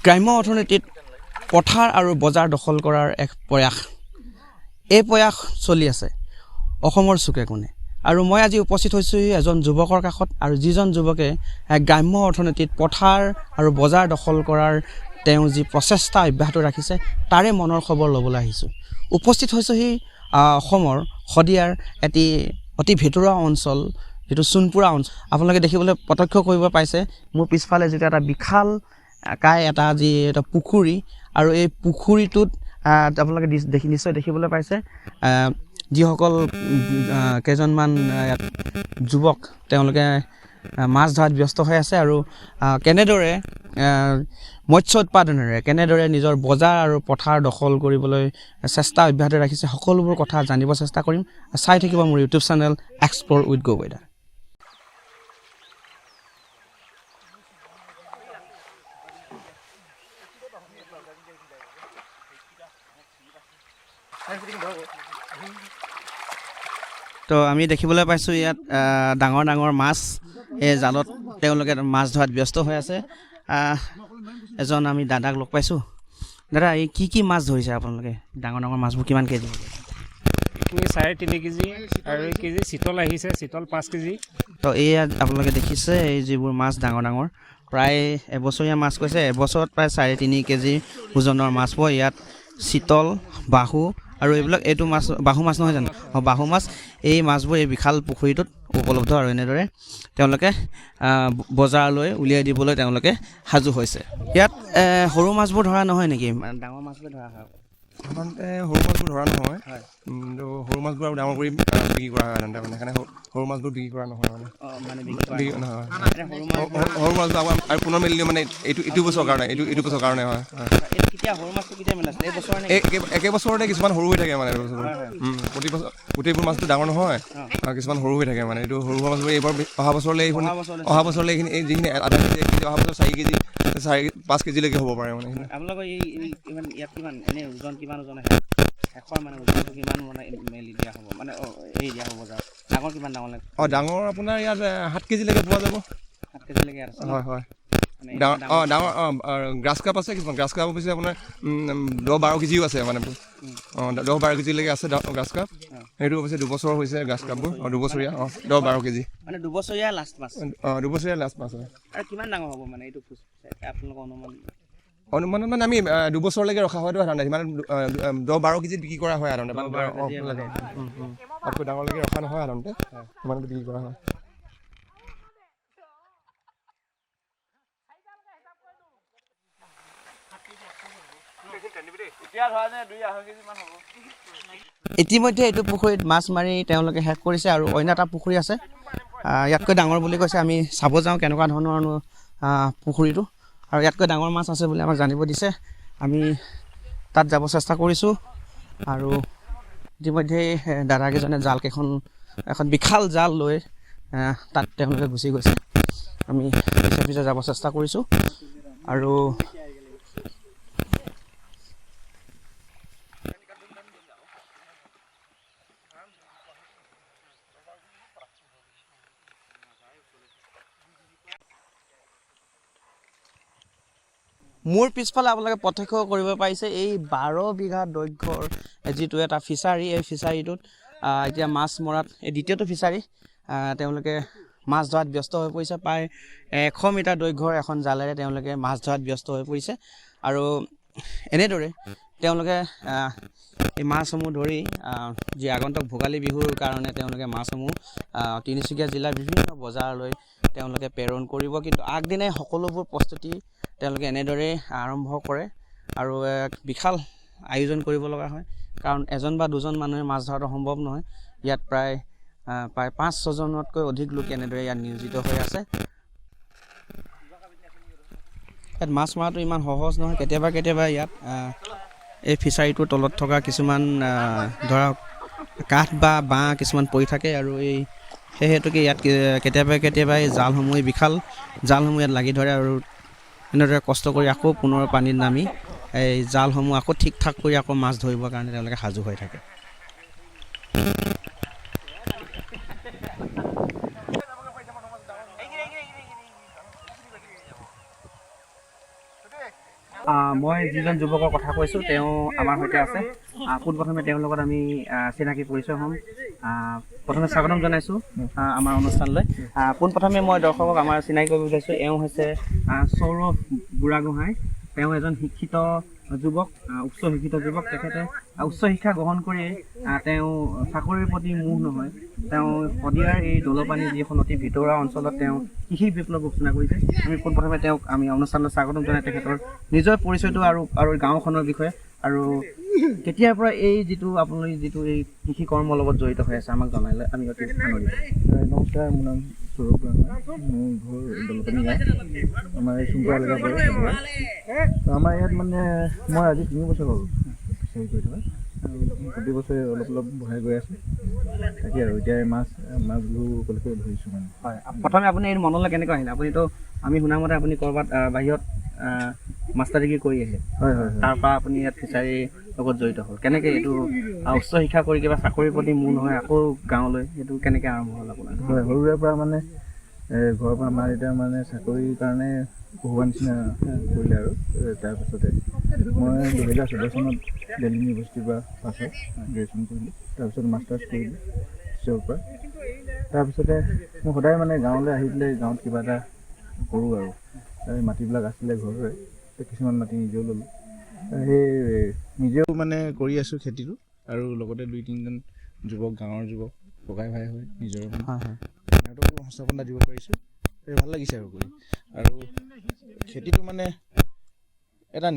গ্ৰাম্য অৰ্থনীতিত পথাৰ আৰু বজাৰ দখল কৰাৰ এক প্ৰয়াস এই প্ৰয়াস চলি আছে অসমৰ চুকে কোণে আৰু মই আজি উপস্থিত হৈছোঁ এজন যুৱকৰ কাষত আৰু যিজন যুৱকে গ্ৰাম্য অৰ্থনীতিত পথাৰ আৰু বজাৰ দখল কৰাৰ তেওঁ যি প্ৰচেষ্টা অব্যাহত ৰাখিছে তাৰে মনৰ খবৰ ল'বলৈ আহিছোঁ উপস্থিত হৈছোহি অসমৰ শদিয়াৰ এটি অতি ভিতৰুৱা অঞ্চল যেটো সোণপুৰা অঞ্চল আপোনালোকে দেখিবলৈ প্ৰত্যক্ষ কৰিব পাইছে মোৰ পিছফালে যেটো এটা বিশাল কাই এটা যি এটা পুখুৰী আৰু এই পুখুৰীটোত আপোনালোকে নিশ্চয় দেখিবলৈ পাইছে যিসকল কেইজনমান যুৱক তেওঁলোকে মাছ ধৰাত ব্যস্ত হৈ আছে আৰু কেনেদৰে মৎস্য উৎপাদনেৰে কেনেদৰে নিজৰ বজাৰ আৰু পথাৰ দখল কৰিবলৈ চেষ্টা অব্যাহত ৰাখিছে সকলোবোৰ কথা জানিব চেষ্টা কৰিম চাই থাকিব মোৰ ইউটিউব চেনেল এক্সপ্ল'ৰ উইথ গৌবেদা তো আমি দেখিবলৈ পাইছোঁ ইয়াত ডাঙৰ ডাঙৰ মাছ এই জালত তেওঁলোকে মাছ ধৰাত ব্যস্ত হৈ আছে এজন আমি দাদাক লগ পাইছোঁ দাদা এই কি মাছ ধৰিছে আপোনালোকে ডাঙৰ ডাঙৰ মাছবোৰ কিমান কেজি 3.5 কেজি আৰু এই কেজি চিতল আহিছে চিতল 5 কেজি তো এয়া আপোনালোকে দেখিছে এই যিবোৰ মাছ ডাঙৰ ডাঙৰ প্ৰায় এবছৰীয়া মাছ কৈছে এবছৰত প্ৰায় 3.5 কেজি ওজনৰ মাছ পোৱা ইয়াত চিতল বাহু আৰু এইবিলাক এইটো মাছ বাহু মাছ নহয় জানো বাহু মাছ এই মাছবোৰ এই বিশাল পুখুৰীটোত উপলব্ধ আৰু এনেদৰে তেওঁলোকে বজাৰলৈ উলিয়াই দিবলৈ তেওঁলোকে সাজু হৈছে ইয়াত সৰু মাছবোৰ ধৰা নহয় নেকি ডাঙৰ মাছবোৰ ধৰা হয় সাধাৰণতে সৰু মাছবোৰ ধৰা নহয় কিন্তু সৰু মাছবোৰ আৰু ডাঙৰ কৰি বিক্ৰী কৰা হয় সাধাৰণতে মানে সেইকাৰণে সৰু মাছবোৰ বিক্ৰী কৰা নহয় মানে সৰু মাছবোৰ আৰু পুনৰ মেলিলেও মানে এইটো বছৰৰ কাৰণে এইটো বছৰৰ কাৰণে হয় একেবছৰতে কিছুমান সৰু হৈ থাকে মানে প্ৰতি বছৰ গোটেইবোৰ মাছটো ডাঙৰ নহয় আৰু কিছুমান সৰু হৈ থাকে মানে এইটো সৰু সৰু মাছবোৰ এইবাৰ অহা বছৰলৈ এইখিনি এই যিখিনি আধা কেজি 1 কেজি অহা বছৰ 4 কেজি 5 কেজিলৈকে হ'ব পাৰে মানে আপোনালোকৰ ইয়াত কিমান এনে ওজন কিমান ওজন আহে এখৰ মানে ওজনটো কিমান মানে মেলি দিয়া হ'ব মানে এই দিয়া হ'ব বজাৰ ডাঙৰ কিমান ডাঙৰ লাগে ডাঙৰ আপোনাৰ ইয়াত 7 কেজিলৈকে পোৱা যাব 7 কেজিলৈকে আছে হয় ডাঙৰ গ্ৰাছ কাপ আছে কিছুমান গ্ৰাছ কাপ হৈছে আপোনাৰ 10-12 কেজিও আছে মানে 10-12 কেজিলৈকে আছে গ্ৰাছ কাপ সেইটো অৱশ্যে 2 বছৰ হৈছে গ্ৰাছ কাপবোৰ 2 বছৰীয়া 10-12 কেজি মানে 2 বছৰীয়া লাষ্ট মাছ 2 বছৰীয়া লাষ্ট মাছ হয় আৰু কিমান ডাঙৰ হ'ব মানে এইটো আপোনালোকৰ অনুমানত মানে আমি 2 বছৰলৈকে ৰখা হয়তো সাধাৰণতে সিমান 10-12 কেজিত বিক্ৰী কৰা হয় সাধাৰণতে তাতকৈ ডাঙৰলৈকে ৰখা নহয় সাধাৰণতে সিমানতে বিক্ৰী কৰা হয় ইতিমধ্যে এইটো পুখুৰীত মাছ মাৰি তেওঁলোকে শেষ কৰিছে আৰু অন্য এটা পুখুৰী আছে ইয়াতকৈ ডাঙৰ বুলি কৈছে আমি চাব যাওঁ কেনেকুৱা ধৰণৰ পুখুৰীটো আৰু ইয়াতকৈ ডাঙৰ মাছ আছে বুলি আমাক জানিব দিছে আমি তাত যাব চেষ্টা কৰিছোঁ আৰু ইতিমধ্যে দাদাকেইজনে জালকেইখন এখন বিশাল জাল লৈ তাত তেওঁলোকে গুচি গৈছে আমি পিছে যাব চেষ্টা কৰিছোঁ আৰু মোৰ পিছফালে আপোনালোকে প্ৰত্যক্ষ কৰিব পাৰিছে এই 12 বিঘা দৈৰ্ঘ্যৰ যিটো এটা ফিচাৰী এই ফিচাৰীটোত এতিয়া মাছ মৰাত এই দ্বিতীয়টো ফিচাৰী তেওঁলোকে মাছ ধৰাত ব্যস্ত হৈ পৰিছে প্ৰায় 100 মিটাৰ দৈৰ্ঘ্যৰ এখন জালেৰে তেওঁলোকে মাছ ধৰাত ব্যস্ত হৈ পৰিছে আৰু এনেদৰে তেওঁলোকে এই মাছসমূহ ধৰি যি আগন্তুক ভোগালী বিহুৰ কাৰণে তেওঁলোকে মাছসমূহ তিনিচুকীয়া জিলাৰ বিভিন্ন বজাৰলৈ তেওঁলোকে প্ৰেৰণ কৰিব কিন্তু আগদিনাই সকলোবোৰ প্ৰস্তুতি তেওঁলোকে এনেদৰে আৰম্ভ কৰে আৰু এক বিশাল আয়োজন কৰিব লগা হয় কাৰণ এজন বা দুজন মানুহে মাছ ধৰাটো সম্ভৱ নহয় ইয়াত প্ৰায় 5-6 জনতকৈ অধিক লোক এনেদৰে ইয়াত নিয়োজিত হৈ আছে ইয়াত মাছ মৰাটো ইমান সহজ নহয় কেতিয়াবা ইয়াত এই ফিচাৰীটোৰ তলত থকা কিছুমান ধৰক কাঠ বা বাঁহ কিছুমান পৰি থাকে আৰু এই হেতুকে ইয়াত কেতিয়াবা এই জালসমূহ বিশাল জালসমূহ ইয়াত লাগি ধৰে আৰু এনেদৰে কষ্ট কৰি আকৌ পুনৰ পানীত নামি এই জালসমূহ আকৌ ঠিক ঠাক কৰি আকৌ মাছ ধৰিবৰ কাৰণে তেওঁলোকে সাজু হৈ থাকে মই যিজন যুৱকৰ কথা কৈছোঁ তেওঁ আমাৰ সৈতে আছে। পোনপ্ৰথমে তেওঁৰ লগত আমি চিনাকি পৰিচয় হ'ম। প্ৰথমে স্বাগতম জনাইছোঁ আমাৰ অনুষ্ঠানলৈ। পোনপ্ৰথমে মই দৰ্শকক আমাৰ চিনাকি কৰিব বিচাৰিছোঁ। এওঁ হৈছে সৌৰভ বুঢ়াগোহাঁই। তেওঁ এজন শিক্ষিত যুৱক, উচ্চ শিক্ষিত যুৱক। তেখেতে উচ্চ শিক্ষা গ্ৰহণ কৰি তেওঁ চাকৰিৰ প্ৰতি মোহ নহয়, তেওঁ শদিয়াৰ এই দলপানী যিখন অতি ভিতৰুৱা অঞ্চলত তেওঁ কৃষি বিপ্লৱ ঘোষণা কৰিছে। আমি পোনপ্ৰথমে তেওঁক আমি অনুষ্ঠানলৈ স্বাগতম জনাই তেখেতৰ নিজৰ পৰিচয়টো আৰু গাঁওখনৰ বিষয়ে আৰু কেতিয়াৰ পৰা এই আপোনালোকে এই কৃষি কৰ্মৰ লগত জড়িত হৈ আছে আমাক জনালে আমি অতি আনন্দিত। নমস্কাৰ, মোৰ নাম সৌৰভ বুঢ়াগোহাঁই। মোৰ ঘৰ দলপানী গাঁও, আমাৰ এই চুমপুৰা এলেকা পৰে। আমাৰ ইয়াত মানে মই আজি 3 বছৰ হ'ল ফিচাৰী কৰি থকা, আৰু প্ৰতি বছৰে অলপ বঢ়াই গৈ আছে। তাকে আৰু এতিয়া মাছবোৰ উপলক্ষে ধৰিছোঁ মানে। হয়, প্ৰথমে আপুনি এই মনলৈ কেনেকৈ আহিলে? আপুনিতো আমি শুনামতে আপুনি ক'ৰবাত বাহিৰত মাষ্টাৰ ডিগ্ৰী কৰি আহিছে। হয়। তাৰপৰা আপুনি ইয়াত ফিচাৰীৰ লগত জড়িত হ'ল। কেনেকৈ এইটো উচ্চ শিক্ষা কৰি কিবা চাকৰিৰ প্ৰতি মোৰ নহয় আকৌ গাঁৱলৈ সেইটো কেনেকৈ আৰম্ভ হ'ল আপোনাৰ? হয়, সৰুৰে পৰা মানে ঘৰৰ পৰা মা দেউতা মানে চাকৰিৰ কাৰণে পঢ়োৱা নিচিনা কৰিলে আৰু তাৰপিছতে মই 2014 চনত দিল্লী ইউনিভাৰ্চিটিৰ পৰা পাছ হৈ গ্ৰেজুৱেশ্যন কৰিলোঁ। তাৰপিছত মাষ্টাৰ্ছ কৰিলোঁ টিচাৰৰ পৰা। তাৰপিছতে মই সদায় মানে গাঁৱলৈ আহি পেলাই গাঁৱত কিবা এটা কৰোঁ আৰু এই মাটিবিলাক আছিলে ঘৰৰে, কিছুমান মাটি নিজেও ল'লোঁ। সেই নিজেও মানে কৰি আছোঁ খেতিটো, আৰু লগতে 2-3জন যুৱক, গাঁৱৰ যুৱক ককাই ভাই হৈ নিজৰ সিহঁতকো সংস্থাপন এটা দিব পাৰিছোঁ। ভাল লাগিছে আৰু কৰি। আৰু খেতিটো মানে এটা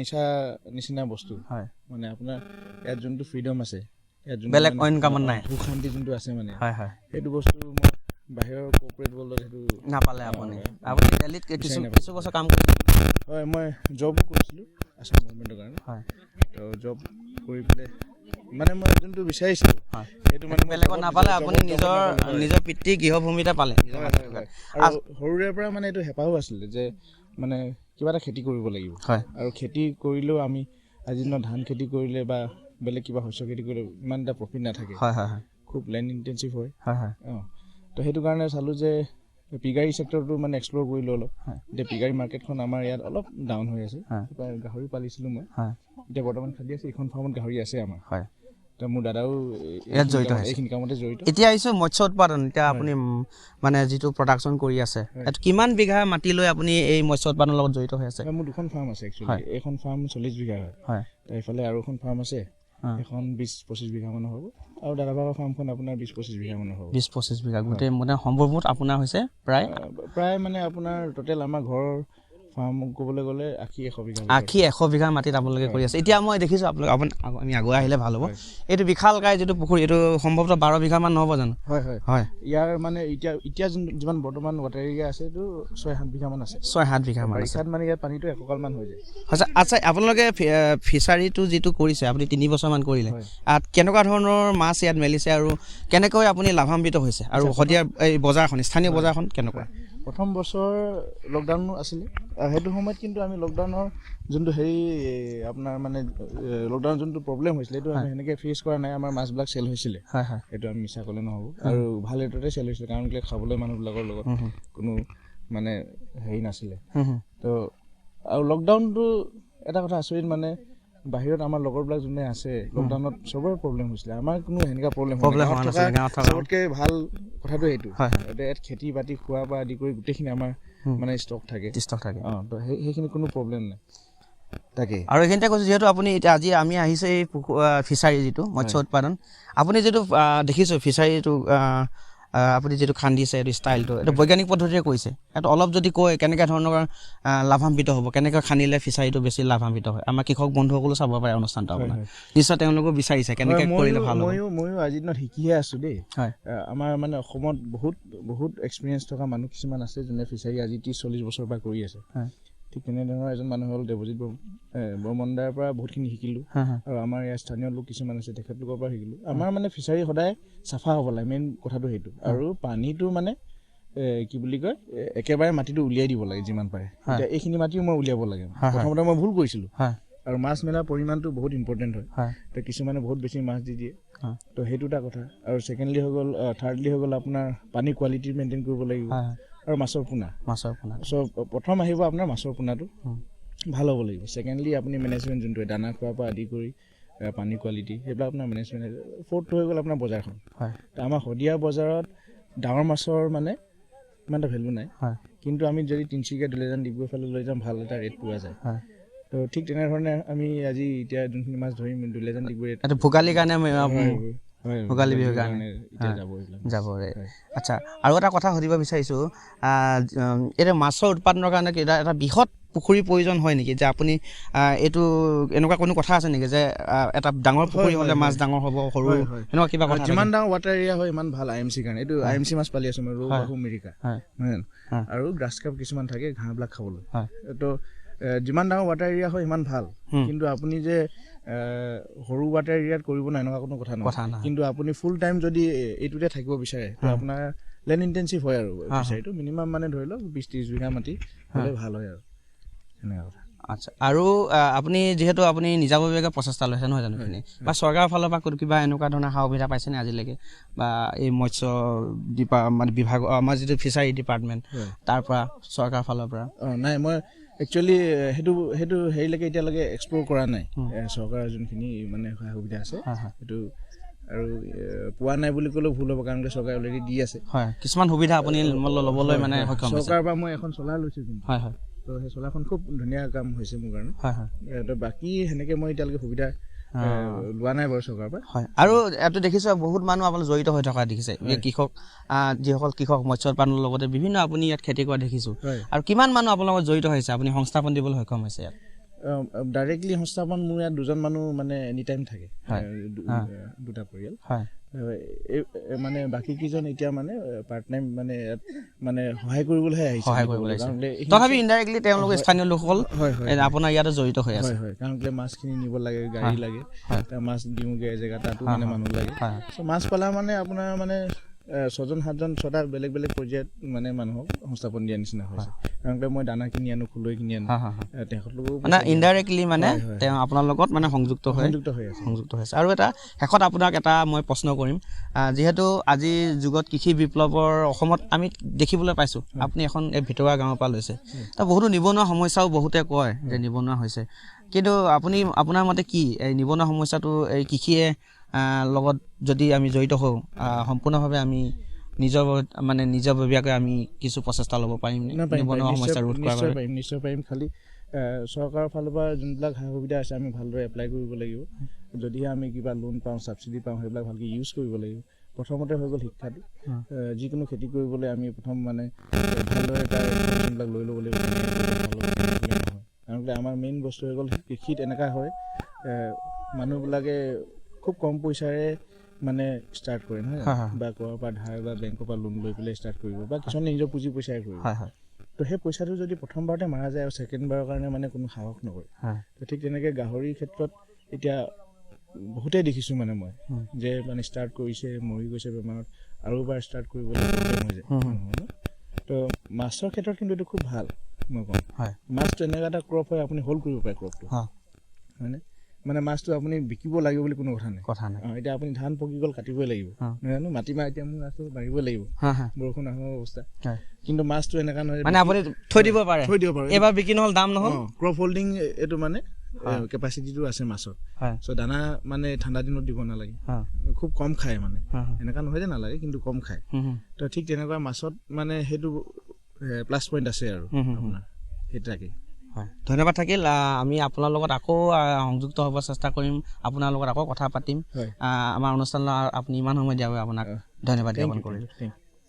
নিচিনা বস্তু। হয়, মানে আপোনাৰ ইয়াত যোনটো ফ্ৰীডম আছে, ইয়াত যোনটো বেলেগ অইন কামত নাই, সুখ শান্তি যোনটো আছে মানে, হয় সেইটো বস্তু মই বাহিৰৰ কৰ্পৰেট ৱৰ্ল্ডত সেইটো নাপালে। আপুনি দিল্লীত কিছু বছৰ কাম কৰিছিল? হয়, মই জবো কৰিছিলোঁ আসাম গভৰ্ণমেণ্টৰ কাৰণে। হয়, তো জব কৰি পেলাই মানে মই যোনটো বিচাৰিছিলোঁ সেইটো মানে বেলেগত নাপালে, আপুনি নিজৰ পিতৃ গৃহভূমিতে পালে। আৰু সৰুৰে পৰা মানে এইটো হেঁপাহো আছিলে যে মানে কিবা এটা খেতি কৰিব লাগিব। আৰু খেতি কৰিলেও আমি আজিৰ দিনত ধান খেতি কৰিলে বা বেলেগ কিবা শস্য খেতি কৰিলে ইমান এটা প্ৰফিট নাথাকে, খুব লেণ্ড ইণ্টেনচিভ হয়। তো সেইটো কাৰণে চালোঁ যে পিগাৰী ছেক্টৰটো মানে এক্সপ্ল'ৰ কৰিলোঁ অলপ। এতিয়া পিগাৰী মাৰ্কেটখন আমাৰ ইয়াত অলপ ডাউন হৈ আছে। গাহৰি পালিছিলোঁ মই, এতিয়া বৰ্তমান খালি আছে। এইখন ফাৰ্মত গাহৰি আছে আমাৰ। তো মোৰ দাদাও ইয়াত জড়িত এইখিনি কামতে জড়িত। এতিয়া আহিছোঁ মৎস্য উৎপাদন। এতিয়া আপুনি মানে যিটো প্ৰডাকশ্যন কৰি আছে, কিমান বিঘা মাটি লৈ আপুনি এই মৎস্য উৎপাদনৰ লগত জড়িত হৈ আছে? মোৰ 2খন ফাৰ্ম আছে একচুৱেলি। এইখন ফাৰ্ম 40 বিঘা হয়। এইফালে আৰু এখন ফাৰ্ম আছে, এখন 20-25 বিঘা মানৰ হ'ব, আৰু দাদাভাগৰ ফাৰ্মখন আপোনাৰ 20-25 বিঘা মানৰ হ'ব। 20-25 বিঘা গোটেই মানে সম্ভৱত আপোনাৰ হৈছে প্ৰায় মানে আপোনাৰ টোটেল আমাৰ ঘৰৰ ফাৰ্ম ক'বলৈ গ'লে 80-100 বিঘা। 80-100 বিঘা মাটিত আপোনালোকে কৰি আছে। এতিয়া মই দেখিছোঁ আমি আগুৱাই আহিলে ভাল হ'ব। এইটো বিশালকায় যিটো পুখুৰী, এইটো সম্ভৱতঃ 12 বিঘামান নহ'ব জানো? হয়। ইয়াৰ মানে এতিয়া যিমান বৰ্তমান ৱাটাৰ এৰিয়া আছে এইটো 6-7 বিঘামান আছে। 6-7 বিঘামান আছে। বাৰিষাত মানে ইয়াত পানীটো এককালমান হৈ যায়। আচ্ছা, আপোনালোকে ফিচাৰীটো যিটো কৰিছে, আপুনি 3 বছৰমান কৰিলে, কেনেকুৱা ধৰণৰ মাছ ইয়াত মেলিছে আৰু কেনেকৈ আপুনি লাভান্বিত হৈছে? আৰু শদিয়াৰ এই বজাৰখন, স্থানীয় বজাৰখন কেনেকুৱা? প্ৰথম বছৰ লকডাউন আছিলে, সেইটো সময়ত কিন্তু আমি লকডাউনৰ যোনটো আপোনাৰ মানে লকডাউনৰ যোনটো প্ৰব্লেম হৈছিলে সেইটো আমি সেনেকৈ ফেচ কৰা নাই। আমাৰ মাছবিলাক চেল হৈছিলে, সেইটো আমি মিছা ক'লে নহ'ব। আৰু ভাল ৰেটতে চেল হৈছিলে, কাৰণ কেলৈ খাবলৈ মানুহবিলাকৰ লগত কোনো মানে নাছিলে। তো আৰু লকডাউনটো এটা কথা আচৰিত, মানে বাহিৰত আমাৰ লগৰবিলাক যোনে আছে লকডাউনত চবৰে প্ৰব্লেম হৈছিলে, আমাৰ কোনো সেনেকুৱা প্ৰব্লেম হোৱা নাই। চবতকৈ ভাল কথাটো সেইটো, ইয়াত খেতি বাতি খোৱাৰ পৰা আদি কৰি গোটেইখিনি আমাৰ মানে ষ্টক থাকে। তো সেইখিনি কোনো প্ৰব্লেম নাই। তাকে আৰু এইখিনিতে কৈছোঁ, যিহেতু আপুনি এতিয়া আজি আমি আহিছোঁ এই ফিচাৰী যিটো মৎস্য উৎপাদন, আপুনি যিটো দেখিছোঁ ফিচাৰীটো আপুনি যিটো খান্দিছে, এইটো ষ্টাইলটো এইটো বৈজ্ঞানিক পদ্ধতিৰে কৰিছে। এইটো অলপ যদি কয় কেনেকৈ ধৰণৰ লাভান্বিত হ'ব, কেনেকৈ খান্দিলে ফিচাৰীটো বেছি লাভান্বিত হয়? আমাৰ কৃষক বন্ধুসকলো চাব পাৰে অনুষ্ঠানটো আপোনাৰ, নিশ্চয় তেওঁলোকেও বিচাৰিছে কেনেকৈ কৰিলে ভাল হ'ব। ময়ো আজিৰ দিনত শিকিহে আছোঁ দেই। আমাৰ মানে অসমত বহুত এক্সপিৰিয়েঞ্চ থকা মানুহ কিছুমান আছে যোনে ফিচাৰী আজি 30-40 বছৰৰ পৰা কৰি আছে। ঠিক তেনেধৰণৰ এজন মানুহ হ'ল দেৱজিৎ বৰ্মনদাৰ পৰা বহুতখিনি শিকিলোঁ। আৰু আমাৰ ইয়াৰ স্থানীয় লোক কিছুমান আছে, তেখেতলোকৰ পৰা শিকিলোঁ। আমাৰ মানে ফিচাৰী সদায় চাফা হ'ব লাগে, মেইন কথাটো সেইটো। আৰু পানীটো মানে কি বুলি কয়, একেবাৰে মাটিটো উলিয়াই দিব লাগে যিমান পাৰে। এতিয়া এইখিনি মাটিও মই উলিয়াব লাগে। প্ৰথমতে মই ভুল কৰিছিলোঁ। আৰু মাছ মেলাৰ পৰিমাণটো বহুত ইম্পৰ্টেণ্ট হয়। তো কিছুমানে বহুত বেছি মাছ দি দিয়ে, তো সেইটো এটা কথা। আৰু থাৰ্ডলি হৈ গ'ল আপোনাৰ পানী কোৱালিটি মেইনটেইন কৰিব লাগিব, আৰু মাছৰ পোনা। চ' প্ৰথম আহিব আপোনাৰ মাছৰ পোনাটো, ভাল হ'ব লাগিব। ছেকেণ্ডলি আপুনি মেনেজমেণ্ট যোনটো দানা খোৱাৰ পৰা আদি কৰি পানী কোৱালিটি সেইবিলাক আপোনাৰ মেনেজমেণ্ট। ফ'ৰ্থটো হৈ গ'ল আপোনাৰ বজাৰখন। তো আমাৰ শদিয়া বজাৰত ডাঙৰ মাছৰ মানে ইমান এটা ভেলু নাই, কিন্তু আমি যদি তিনিচুকীয়া দুলীয়াজান ডিব্ৰুগড় ফালে লৈ যাম ভাল এটা ৰেট পোৱা যায়। তো ঠিক তেনেধৰণে আমি আজি এতিয়া যোনখিনি মাছ ধৰিম দুলীয়াজান ডিব্ৰুগড় ভোগালীৰ কাৰণে ভোগালী বিহুৰ কাৰণে এতিয়া যাব। আচ্ছা, আৰু এটা কথা সুধিব বিচাৰিছোঁ, এতিয়া মাছৰ উৎপাদনৰ কাৰণে এটা বৃহৎ পুখুৰীৰ প্ৰয়োজন হয় নেকি? যে আপুনি এইটো এনেকুৱা কোনো কথা আছে নেকি যে এটা ডাঙৰ পুখুৰী হ'লে মাছ ডাঙৰ হ'ব, সৰু এনেকুৱা কিবা কথা? যিমান ডাঙৰ ৱাটাৰ এৰিয়া হয় ইমান ভাল IMC কাৰণে। এইটো IMC মাছ পালি আছোঁ মই, ৰৌ, বাহু, মিৰিকা, আৰু গ্ৰাছ কাপ কিছুমান থাকে ঘাঁহবিলাক খাবলৈ। তো যিমান ডাঙৰ ৱাটাৰ এৰিয়া হয় সিমান ভাল, কিন্তু আপুনি যে সৰু ৱাটাৰ এৰিয়াত কৰিব নাই এনেকুৱা কোনো কথা নহয়। কিন্তু আপুনি ফুল টাইম যদি এইটোতে থাকিব বিচাৰে তো আপোনাৰ লেণ্ড ইণ্টেনচিভ হয় আৰু ফিচাৰীটো মিনিমাম মানে ধৰি লওক 20-30 বিঘা মাটি হ'লে ভাল হয় আৰু সেনেকুৱা কথা। আচ্ছা, আৰু আপুনি যিহেতু আপুনি নিজাববীয়াকৈ প্ৰচেষ্টা লৈছে নহয় জানো এইখিনি, বা চৰকাৰৰ ফালৰ পৰা কিবা এনেকুৱা ধৰণৰ সা সুবিধা পাইছেনে আজিলৈকে, বা এই মৎস্য মানে বিভাগ আমাৰ যিটো ফিচাৰী ডিপাৰ্টমেণ্ট তাৰ পৰা চৰকাৰৰ ফালৰ পৰা? নাই, মই একচুৱেলি সেইটো হেৰিলৈকে এতিয়ালৈকে এক্সপ্ল'ৰ কৰা নাই। চৰকাৰৰ যোনখিনি মানে সা সুবিধা আছে সেইটো আৰু পোৱা নাই বুলি ক'লেও ভুল হ'ব, কাৰণ চৰকাৰে অলৰেডি দি আছে। কিছুমান সুবিধা আপুনি ল'বলৈ মানে সক্ষম হৈছে। চৰকাৰৰ পৰা মই এখন চলাৰ লৈছোঁ, কিন্তু তো সেই চলাৰখন খুব ধুনীয়া কাম হৈছে মোৰ কাৰণে। তো বাকী সেনেকৈ মই এতিয়ালৈকে সুবিধা লোৱা নাই বাৰু চৰকাৰৰ পৰা। আৰু এইটো দেখিছোঁ বহুত মানুহ আপোনালোক জড়িত হৈ থকা দেখিছে, কৃষক, যিসকল কৃষক মৎস্য উৎপাদনৰ লগতে বিভিন্ন আপুনি ইয়াত খেতি কৰা দেখিছোঁ। আৰু কিমান মানুহ আপোনালোকৰ জড়িত হৈছে, আপুনি সংস্থাপন দিবলৈ সক্ষম হৈছে ইয়াত? ডাইৰেক্টলি সংস্থাপন মোৰ ইয়াত 2জন মানুহ মানে এনি টাইম থাকে, 2টা পৰিয়াল। মানে বাকী কেইজন এতিয়া মানে পাৰ্ট টাইম মানে ইয়াত মানে সহায় কৰিবলৈহে আহিছে। তথাপি ইনডাইৰেক্টলি তেওঁলোকে স্থানীয় লোকসকল আপোনাৰ ইয়াতে জড়িত হৈ আছে। কাৰণ মাছখিনি নিব লাগে, গাড়ী লাগে, মাছ দিওঁগৈ জেগা তাতো মানে মানুহ লাগে। মাছ পালা মানে আপোনাৰ মানে 6জন 7জন 6টা বেলেগ বেলেগ পৰ্যায়ত মানে মানুহক সংস্থাপন দিয়া নিচিনা হৈছে। কাৰণ মই দানা কিনি আনো, খুলৈ কিনি আনো, তেখেতলোকো মানে ইনডাইৰেক্টলি মানে তেওঁ আপোনাৰ লগত মানে সংযুক্ত হৈ আছে। আৰু এটা শেষত আপোনাক এটা মই প্ৰশ্ন কৰিম, যিহেতু আজিৰ যুগত কৃষি বিপ্লৱৰ অসমত আমি দেখিবলৈ পাইছোঁ, আপুনি এখন এই ভিতৰুৱা গাঁৱৰ পৰা লৈছে, তাৰ বহুতো নিবনুৱা সমস্যাও বহুতে কয় যে নিবনুৱা হৈছে, কিন্তু আপোনাৰ মতে কি এই নিবনুৱা সমস্যাটো এই কৃষিয়ে লগত যদি আমি জড়িত হওঁ সম্পূৰ্ণভাৱে আমি নিজাববীয়াকৈ আমি কিছু প্ৰচেষ্টা ল'ব পাৰিম নিবনুৱা সমস্যা ৰোধ কৰাৰ বাবে? নিশ্চয় পাৰিম। খালি চৰকাৰৰ ফালৰ পৰা যোনবিলাক সা সুবিধা আছে আমি ভালদৰে এপ্লাই কৰিব লাগিব। যদিহে আমি কিবা লোন পাওঁ, ছাবচিডি পাওঁ, সেইবিলাক ভালকৈ ইউজ কৰিব লাগিব। প্ৰথমতে হৈ গ'ল শিক্ষাটো। যিকোনো খেতি কৰিবলৈ আমি প্ৰথম মানে ভালদৰে তাৰ ইনফৰ্মেশ্যনবিলাক লৈ ল'ব লাগিব। কাৰণ আমাৰ মেইন বস্তু হৈ গ'ল কৃষিত এনেকুৱা হয় মানুহবিলাকে খুব কম পইচাৰে মানে ষ্টাৰ্ট কৰে নহয়, বা ক'ৰবাৰ পৰা ধাৰ বা বেংকৰ পৰা লোন লৈ পেলাই ষ্টাৰ্ট কৰিব, বা কিছুমানে নিজৰ পুঁজি পইচাৰে কৰিব। তো সেই পইচাটো যদি প্ৰথমবাৰতে মাৰা যায় আৰু ছেকেণ্ডবাৰৰ কাৰণে মানে কোনো সাহস নকৰে। তো ঠিক তেনেকৈ গাহৰিৰ ক্ষেত্ৰত এতিয়া বহুতেই দেখিছোঁ মানে মই যে মানে ষ্টাৰ্ট কৰিছে, মৰি গৈছে বেমাৰত, আৰু এবাৰ ষ্টাৰ্ট কৰিবলৈ প্ৰব্লেম হৈ যায়। তো মাছৰ ক্ষেত্ৰত কিন্তু এইটো খুব ভাল, মই ক'ম। মাছটো এনেকুৱা এটা ক্ৰপ হয়, আপুনি হোল্ড কৰিব পাৰে ক্ৰপটো, হয়নে? মানে মাছটো আপুনি বিকিব লাগিব বুলি কোনো কথা নাই। এতিয়া আপুনি ধান পকি গ'ল, কাটিবই লাগিব, জানো মাটিমাহ এতিয়া মোৰ আছে বাঢ়িবই লাগিব, বৰষুণ আহোঁ অৱস্থা। কিন্তু মাছটো এনেকুৱা নহয়, মানে আপুনি থৈ দিব পাৰে, এবাৰ বিক্ৰী নহ'ল দাম নহ'ল। ক্ৰপ হোল্ডিং এইটো মানে কেপাচিটিটো আছে মাছৰ। চ' দানা মানে ঠাণ্ডা দিনত দিব নালাগে, খুব কম খায়, মানে এনেকুৱা নহয় যে নালাগে, কিন্তু কম খায়। তো ঠিক তেনেকুৱা মাছত মানে সেইটো প্লাছ পইণ্ট আছে আৰু আপোনাৰ সেইটাকে। ধন্যবাদ থাকিল। আমি আপোনাৰ লগত আকৌ সংযুক্ত হ'ব চেষ্টা কৰিম, আপোনাৰ লগত আকৌ কথা পাতিম। আমাৰ অনুষ্ঠানলৈ আপুনি ইমান সময় দিয়াৰ বাবে আপোনাক ধন্যবাদ জ্ঞাপন কৰিলোঁ।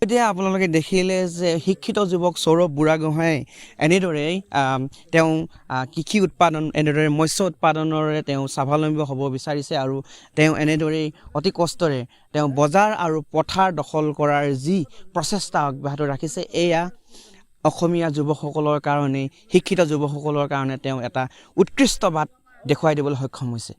এতিয়া আপোনালোকে দেখিলে যে শিক্ষিত যুৱক সৌৰভ বুঢ়াগোহাঁই এনেদৰেই তেওঁ কৃষি উৎপাদন, এনেদৰে মৎস্য উৎপাদনৰে তেওঁ স্বাৱলম্বী হ'ব বিচাৰিছে, আৰু তেওঁ এনেদৰেই অতি কষ্টৰে তেওঁ বজাৰ আৰু পথাৰ দখল কৰাৰ যি প্ৰচেষ্টা অব্যাহত ৰাখিছে, এয়া অসমীয়া যুৱকসকলৰ কাৰণে, শিক্ষিত যুৱকসকলৰ কাৰণে তেওঁ এটা উৎকৃষ্ট বাট দেখুৱাই দিবলৈ সক্ষম হৈছে।